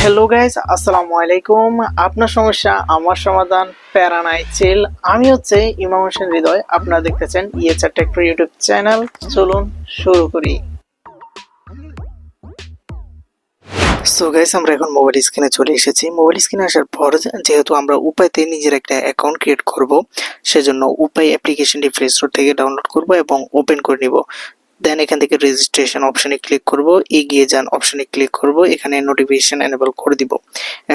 Hello guys, আসসালামু আলাইকুম। আপনার সমস্যা আমার সমাধান, প্যারা নাই চিল। আমি হচ্ছে ইমাম হোসেন হৃদয়। আপনারা দেখতেছেন ইয়েচার টেক ইউটিউব চ্যানেল। চলুন শুরু করি। সো গাইস, আমরা এখন মোবাইল স্ক্রিনে চলে এসেছি। মোবাইল স্ক্রিনে আসার পর যেহেতু আমরা উপায়তে নিজের একটা অ্যাকাউন্ট ক্রিয়েট করব, সেজন্য উপায় অ্যাপ্লিকেশনটি প্লে স্টোর থেকে ডাউনলোড করব এবং ওপেন করে নিব। দেন এখান থেকে রেজিস্ট্রেশন অপশনে ক্লিক করব, এগিয়ে যান অপশনে ক্লিক করব, এখানে নোটিফিকেশন এনেবল করে দিব।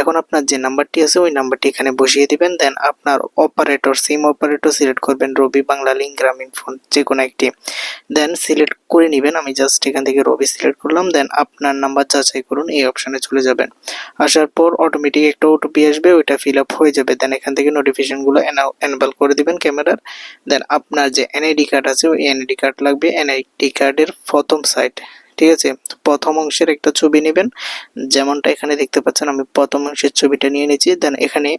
এখন আপনার যে নাম্বারটি আছে ওই নাম্বারটি এখানে বসিয়ে দিবেন। দেন আপনার অপারেটর, সিম অপারেটর সিলেক্ট করবেন, রবি, বাংলা লিংক, গ্রামীণ ফোন, যে কোনো একটি। দেন সিলেক্ট করে নেবেন। আমি জাস্ট এখান থেকে রবি সিলেক্ট করলাম। দেন আপনার নাম্বার যাচাই করুন, এই অপশনে চলে যাবেন। আসার পর অটোমেটিক একটা ওটিপি আসবে, ওইটা ফিল আপ হয়ে যাবে। দেন এখান থেকে নোটিফিকেশনগুলো এনেবল করে দিবেন ক্যামেরার। দেন আপনার যে এনআইডি কার্ড আছে ওই এনআইডি কার্ড লাগবে, এনআইডি কার্ডের প্রথম সাইড, ঠিক আছে, প্রথম অংশের একটা ছবি নেবেন। যেমনটা এখানে দেখতে পাচ্ছেন আমি প্রথম অংশের ছবিটা নিয়ে নিয়েছি। দেন এখানে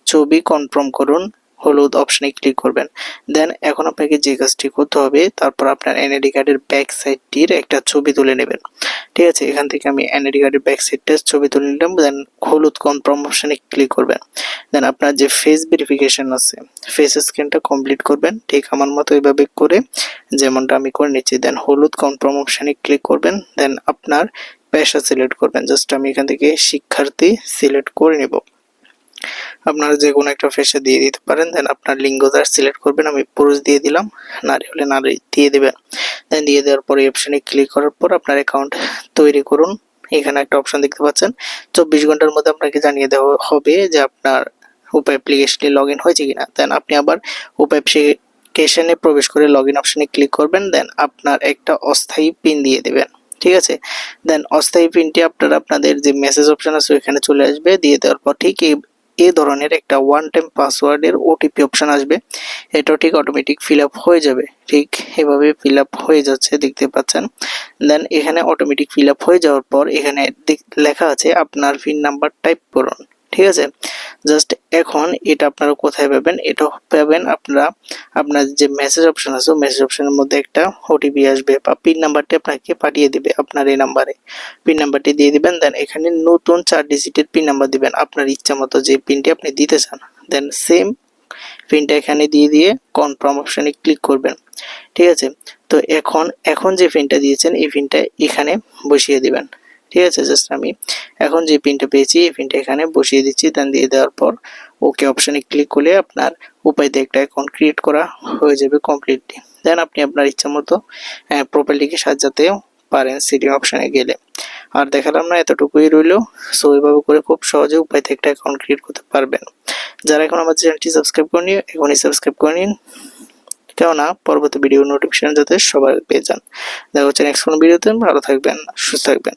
ছবি কনফার্ম করুন, হলুদ অপশনে ক্লিক করবেন। দেন এখন আপনাকে যে কাজটি করতে হবে, তারপর আপনার এনআইডি কার্ডের ব্যাক সাইডটির একটা ছবি তুলে নেবেন, ঠিক আছে। এখান থেকে আমি এনআইডি কার্ডের ব্যাক সাইডটার ছবি তুলে নিলাম। দেন হলুদ কনফার্ম অপশনে ক্লিক করবেন। দেন আপনার যে ফেস ভেরিফিকেশন আছে, ফেস স্ক্যানটা কমপ্লিট করবেন, ঠিক আমার মতো এইভাবে করে, যেমনটা আমি করে নিচ্ছি। দেন হলুদ কনফার্ম অপশনে ক্লিক করবেন। দেন আপনার পেশা সিলেক্ট করবেন। জাস্ট আমি এখান থেকে শিক্ষার্থী সিলেক্ট করে নিব। আপনারা যে কোনো একটা পেশা দিয়ে দিতে পারেন। দেন আপনার লিঙ্গটা সিলেক্ট করবেন, আমি পুরুষ দিয়ে দিলাম, নারী হলে নারী দিয়ে দিবেন। দেন দিয়ে দেওয়ার পর এই অপশনে ক্লিক করার পর আপনার অ্যাকাউন্ট তৈরি করুন। এখানে একটা অপশন দেখতে পাচ্ছেন, 24 ঘন্টার মধ্যে আপনাকে জানিয়ে দেওয়া হবে যে আপনার উপায় অ্যাপ্লিকেশনে লগ ইন হয়েছে কিনা। দেন আপনি আবার উপায় অ্যাপ্লিকেশনে প্রবেশ করে লগ ইন অপশনে ক্লিক করবেন। দেন আপনার একটা অস্থায়ী পিন দিয়ে দেবেন, ঠিক আছে। দেন অস্থায়ী পিনটি আপনারা আপনাদের যে মেসেজ অপশন আছে ওইখানে চলে আসবে। দিয়ে দেওয়ার পর ঠিক এই ধরনের একটা ওয়ান টাইম পাসওয়ার্ডের ওটিপি অপশন আসবে, এটাও ঠিক অটোমেটিক ফিল আপ হয়ে যাবে। ঠিক এভাবে ফিল আপ হয়ে যাচ্ছে, দেখতে পাচ্ছেন। দেন এখানে অটোমেটিক ফিল আপ হয়ে যাওয়ার পর এখানে লেখা আছে আপনার পিন নাম্বার টাইপ করুন, ঠিক আছে। জাস্ট এখন এটা আপনারা কোথায় পাবেন, এটা পাবেন আপনারা আপনার যে মেসেজ অপশন আছে মেসেজ অপশনের মধ্যে একটা ওটিপি আসবে বা পিন নাম্বারটি আপনাকে পাঠিয়ে দিবে আপনার এই নাম্বারে। পিন নাম্বারটি দিয়ে দিবেন। দেন এখানে নতুন 4 ডিজিটের পিন নাম্বার দিবেন, আপনার ইচ্ছা মতো যে পিনটি আপনি দিতে চান। দেন সেম পিনটা এখানে দিয়ে কনফার্ম অপশনে ক্লিক করবেন, ঠিক আছে। তো এখন যে পিনটা দিয়েছেন এই পিনটা এখানে বসিয়ে দিবেন, ঠিক আছে। জাস্ট আমি এখন যে পিনটা পেয়েছি এই পিনটা এখানে বসিয়ে দিচ্ছি। দেন দিয়ে দেওয়ার পর ওকে অপশনে ক্লিক করলে আপনার উপায়তে একটা অ্যাকাউন্ট ক্রিয়েট করা হয়ে যাবে কমপ্লিটলি। দেন আপনি আপনার ইচ্ছা মতো প্রোফাইলটিকে সাজাতেও পারেন সেটিং অপশনে গেলে। আর দেখালাম না, এতটুকুই রইলো। সো এইভাবে করে খুব সহজে উপায়তে একটা অ্যাকাউন্ট ক্রিয়েট করতে পারবেন। যারা এখন আমার চ্যানেলটি সাবস্ক্রাইব করেনি এখনই সাবস্ক্রাইব করে নিন, কেননা পরবর্তী ভিডিও নোটিফিকেশন যাতে সবার পেয়ে যান। দেখা হচ্ছে নেক্সট কোনো ভিডিওতে। ভালো থাকবেন, সুস্থ থাকবেন।